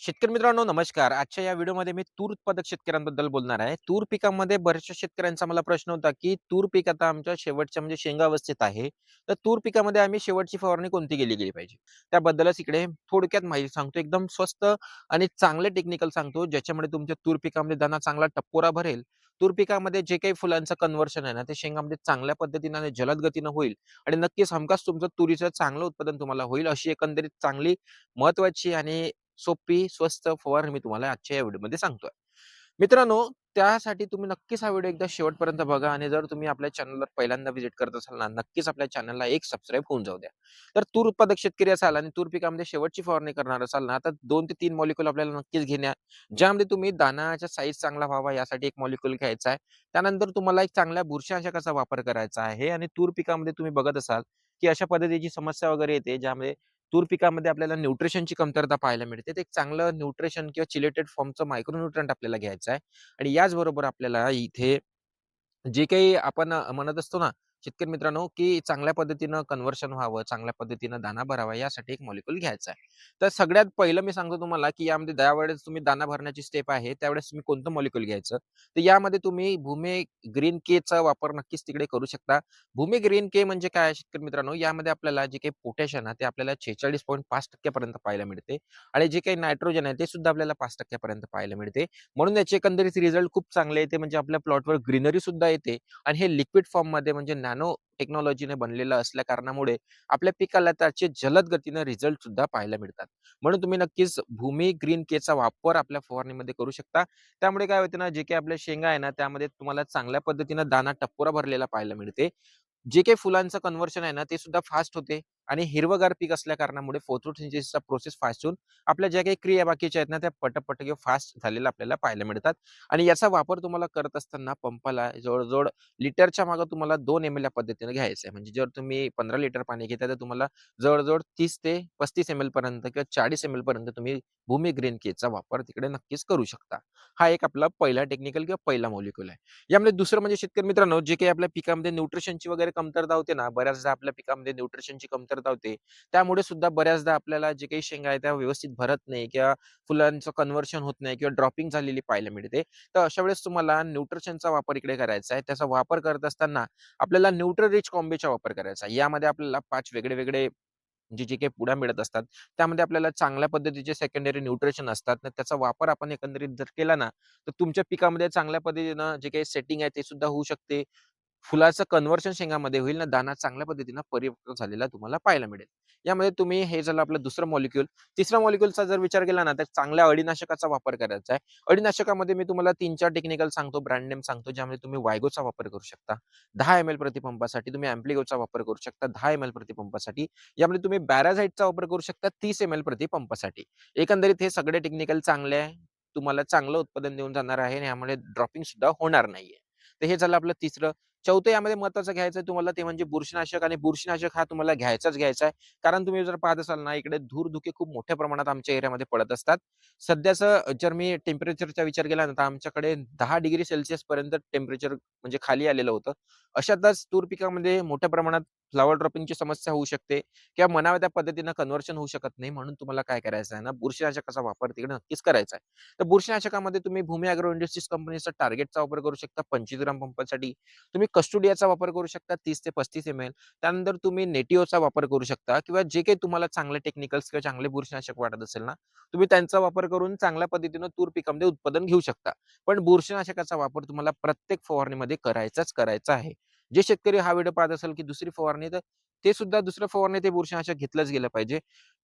शेतकरी मित्रांनो नमस्कार. आजच्या या व्हिडिओमध्ये मी तूर उत्पादक शेतकऱ्यांबद्दल बोलणार आहे. तूर पिकामध्ये बऱ्याचशा शेतकऱ्यांचा मला प्रश्न होता, की तूर पीक आता आमच्या शेवटच्या म्हणजे शेंगा अवस्थेत आहे. तर तूर पिकामध्ये आम्ही शेवटची फवारणी कोणती गेली पाहिजे? त्याबद्दलच इकडे थोडक्यात माहिती सांगतो. एकदम स्वस्त आणि चांगले टेक्निकल सांगतो, ज्याच्यामुळे तुमच्या तूर पिकामध्ये दाना चांगला टप्पोरा भरेल. तूर पिकामध्ये जे काही फुलांचं कन्व्हर्शन आहे ना, ते शेंगामध्ये चांगल्या पद्धतीने आणि जलद गतीनं होईल आणि नक्कीच हमखास तुमचं तुरीचं चांगलं उत्पादन तुम्हाला होईल. अशी एकंदरीत चांगली महत्त्वाची आणि सोपी, स्वस्त फवारणी मी तुम्हाला आजच्या या व्हिडिओमध्ये सांगतोय. मित्रांनो, त्यासाठी तुम्ही नक्कीच हा व्हिडिओ एकदा शेवटपर्यंत बघा आणि जर तुम्ही आपल्या चॅनलवर पहिल्यांदा व्हिजिट करत असाल ना, नक्कीच आपल्या चॅनलला एक सबस्क्राईब होऊन जाऊ द्या. तर तूर उत्पादक शेतकरी असाल आणि तूर पिकामध्ये शेवटची फवारणी करणार असाल ना, तर 2 ते 3 मॉलिक्यूल आपल्याला नक्कीच घेण्या ज्यामध्ये तुम्ही दाण्याचा साईज चांगला व्हावा यासाठी एक मॉलिक्यूल घ्यायचा आहे. त्यानंतर तुम्हाला एक चांगल्या बुरशीनाशकाचा वापर करायचा आहे आणि तूर पिकामध्ये तुम्ही बघत असाल, की अशा पद्धतीची समस्या वगैरे येते, ज्यामध्ये तूर पिकामध्ये आपल्याला न्यूट्रिशनची कमतरता पाहायला मिळते. ते एक चांगलं न्यूट्रिशन किंवा चिलेटेड फॉर्मचं मायक्रोन्यूट्रंट आपल्याला घ्यायचं आहे आणि याचबरोबर आपल्याला इथे जे काही आपण म्हणत असतो ना, शेतकरी मित्रांनो, की चांगल्या पद्धतीनं कन्व्हर्शन व्हावं, चांगल्या पद्धतीनं दाना भरावा यासाठी एक मॉलिक्यूल घ्यायचा आहे. तर सगळ्यात पहिलं मी सांगतो तुम्हाला, की यामध्ये ज्यावेळेस तुम्ही दाना भरण्याची स्टेप आहे, त्यावेळेस तुम्ही कोणतं मॉलिक्यूल घ्यायचं. तर यामध्ये तुम्ही भूमी ग्रीन केचा वापर नक्कीच तिकडे करू शकता. भूमी ग्रीन के म्हणजे काय आहे शेतकरी मित्रांनो, यामध्ये आपल्याला जे काही पोटॅश आहे ना, ते आपल्याला 46.5% पर्यंत पाहायला मिळते आणि जे काही नायट्रोजन आहे, ते सुद्धा आपल्याला 5% पर्यंत पाहायला मिळते. म्हणून याचे एकंदरीत रिझल्ट खूप चांगले येते. म्हणजे आपल्या प्लॉटवर ग्रीनरी सुद्धा येते आणि हे लिक्विड फॉर्ममध्ये म्हणजे नॅनो टेक्नॉलॉजीने बनलेलं असल्या कारणामुळे आपल्या पिकाला त्याचे जलद गतीने रिझल्ट सुद्धा पाहायला मिळतात. म्हणून तुम्ही नक्कीच भूमी ग्रीन केचा वापर आपल्या फवारणीमध्ये करू शकता. त्यामुळे काय होते ना, जे काही आपल्या शेंगा आहे ना, त्यामध्ये तुम्हाला चांगल्या पद्धतीनं दाना टपोरा भरलेला पाहायला मिळते. जे काही फुलांचं कन्व्हर्शन आहे ना, ते सुद्धा फास्ट होते आणि हिरवंगार पीक असल्या कारणामुळे फोटोसिंथेसिसचा प्रोसेस फास्ट होऊन आपल्या ज्या काही क्रिया बाकीच्या आहेत ना, त्या पटापट किंवा फास्ट झालेल्या आपल्याला पाहायला मिळतात. आणि याचा वापर तुम्हाला करत असताना पंपाला जवळ-जवळ लिटरच्या मागे तुम्हाला 2 एम-एल या पद्धतीने घ्यायचं आहे. म्हणजे जर तुम्ही 15 लिटर पाणी घेताय, तर तुम्हाला जवळ-जवळ 30 ते 35 एम-एल पर्यंत किंवा 40 एम-एल पर्यंत तुम्ही भूमी ग्रीन केचा वापर तिकडे नक्कीच करू शकता. हा एक आपला पहिला टेक्निकल किंवा पहिला मॉलिक्यूल आहे. यामध्ये दुसरं म्हणजे शेतकरी मित्रांनो, जे काही आपल्या पिकामध्ये न्यूट्रिशनची वगैरे कमतरता होते ना, बऱ्याचदा आपल्या पिकामध्ये न्यूट्रिशनची कमतरता होते. त्यामुळे सुद्धा बऱ्याचदा आपल्याला जे काही शेंगा आहेत त्या व्यवस्थित भरत नाही किंवा फुलांचं कन्व्हर्शन होत नाही किंवा ड्रॉपिंग झालेली पाहायला मिळते. तर अशा वेळेस तुम्हाला न्यूट्रिशनचा वापर इकडे करायचा आहे. त्याचा वापर करत असताना आपल्याला न्यूट्रिरिच कॉम्बीचा वापर करायचा आहे. यामध्ये आपल्याला 5 वेगळे-वेगळे म्हणजे जे काही पुड्या मिळत असतात, त्यामध्ये आपल्याला चांगल्या पद्धतीचे सेकंडरी न्यूट्रिशन असतात. तर त्याचा वापर आपण एकंदरीत जर केला ना, तर तुमच्या पिकामध्ये चांगल्या पद्धतीनं जे काही सेटिंग आहे ते सुद्धा होऊ शकते. फुलाचं कन्व्हर्शन शेंगामध्ये होईल ना, दाना चांगल्या पद्धतीनं परिपक्व झालेला तुम्हाला पाहायला मिळेल. यामध्ये तुम्ही हे झालं आपलं दुसरं मॉलिक्यूल. तिसऱ्या मॉलिक्यूलचा जर विचार केला ना, तर चांगल्या अळीनाशकाचा वापर करायचा आहे. अळीनाशकामध्ये मी तुम्हाला 3-4 टेक्निकल सांगतो, ब्रँड नेम सांगतो, ज्यामध्ये तुम्ही वायगोचा वापर करू शकता. 10 एम-एल प्रतिपंपासाठी तुम्ही अँप्लिगोचा वापर करू शकता 10 एम-एल प्रतिपंपासाठी. यामध्ये तुम्ही बॅराझाइटचा वापर करू शकता 30 एम-एल प्रतिपंपासाठी. एकंदरीत हे सगळे टेक्निकल चांगले आहे. तुम्हाला चांगलं उत्पादन देऊन जाणार आहे आणि यामुळे ड्रॉपिंग सुद्धा होणार नाहीये. तर हे झालं आपलं तिसरं. चौथं यामध्ये महत्त्वाचं घ्यायचं आहे तुम्हाला ते म्हणजे बुरशीनाशक आणि बुरशीनाशक हा तुम्हाला घ्यायचाच आहे. कारण तुम्ही जर पाहत असाल ना, इकडे धूर-धुके खूप मोठ्या प्रमाणात आमच्या एरियामध्ये पडत असतात. सध्याचं जर मी टेम्परेचरचा विचार केला ना, तर आमच्याकडे 10 डिग्री सेल्सियस पर्यंत टेम्परेचर म्हणजे खाली आलेलं होतं. अशातच तूर पिकामध्ये मोठ्या प्रमाणात फ्लॉवर ड्रॉपिंगची समस्या होऊ शकते किंवा म्हणाव्या त्या पद्धतीनं कन्व्हर्शन होऊ शकत नाही. म्हणून तुम्हाला काय करायचं आहे ना, बुरशीनाशकाचा वापर तिकडे नक्कीच करायचा आहे. तर बुरशीनाशकामध्ये तुम्ही भूमी अॅग्रो इंडस्ट्रीज कंपनीचा टार्गेटचा वापर करू शकता 25 ग्राम पंपासाठी. तुम्ही कस्टोडियाचा वापर करू शकता 30 ते 35 एम-एल. त्यानंतर तुम्ही नेटिव्हचा वापर करू शकता किंवा जे काही तुम्हाला चांगले टेक्निकल्स किंवा चांगले बुरशीनाशक वाटत असेल ना, तुम्ही त्यांचा वापर करून चांगल्या पद्धतीनं तूर पिकामध्ये उत्पादन घेऊ शकता. पण बुरशीनाशकाचा वापर तुम्हाला प्रत्येक फवारणीमध्ये करायचा आहे. जे शेतकरी हा व्हिडिओ पाहत असेल की दुसरी फवारणी तर ते सुद्धा दुसऱ्या फवारणी ते बुरशीनाशक घेतलंच गेलं पाहिजे.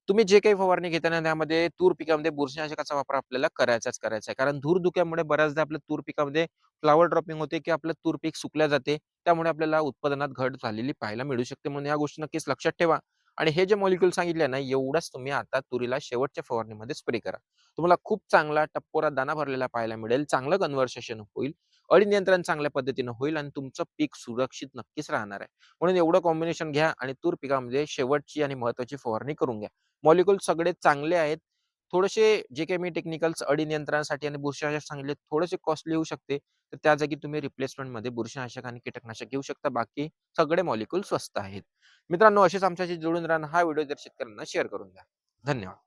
तुम्ही जे काही फवारणी घेताना त्यामध्ये तूर पिकामध्ये बुरशीनाशकाचा वापर आपल्याला करायचा आहे. कारण धूर-धुक्यामुळे बऱ्याचदा आपल्या तूर पिकामध्ये फ्लॉवर ड्रॉपिंग होते की आपलं तूर पीक सुकल्या जाते. त्यामुळे आपल्याला उत्पादनात घट झालेली पाहायला मिळू शकते. म्हणून या गोष्टी नक्कीच लक्षात ठेवा. आणि हे जे मॉलिक्यूल सांगितले ना, एवढाच तुम्ही आता तुरीला शेवटच्या फवारणीमध्ये स्प्रे करा. तुम्हाला खूप चांगला टप्पोरा दाना भरलेला पाहायला मिळेल. चांगलं कन्व्हर्सेशन होईल. अळी नियंत्रण चांगल्या पद्धतीनं होईल आणि तुमचं पीक सुरक्षित नक्कीच राहणार आहे. म्हणून एवढं कॉम्बिनेशन घ्या आणि तूर पिकामध्ये शेवटची आणि महत्त्वाची फवारणी करून घ्या. मॉलिक्यूल सगळे चांगले आहेत. थोडेसे जे काही मी टेक्निकल्स अळी नियंत्रणासाठी आणि बुरशीनाशक सांगितले थोडेसे कॉस्टली होऊ शकते. तर त्या जागी तुम्ही रिप्लेसमेंटमध्ये बुरशीनाशक आणि कीटकनाशक घेऊ शकता. बाकी सगळे मॉलिक्यूल स्वस्त आहेत. मित्रांनो, असेच आमच्याशी जोडून राहणं हा व्हिडिओ जर शेतकऱ्यांना शेअर करून द्या. धन्यवाद.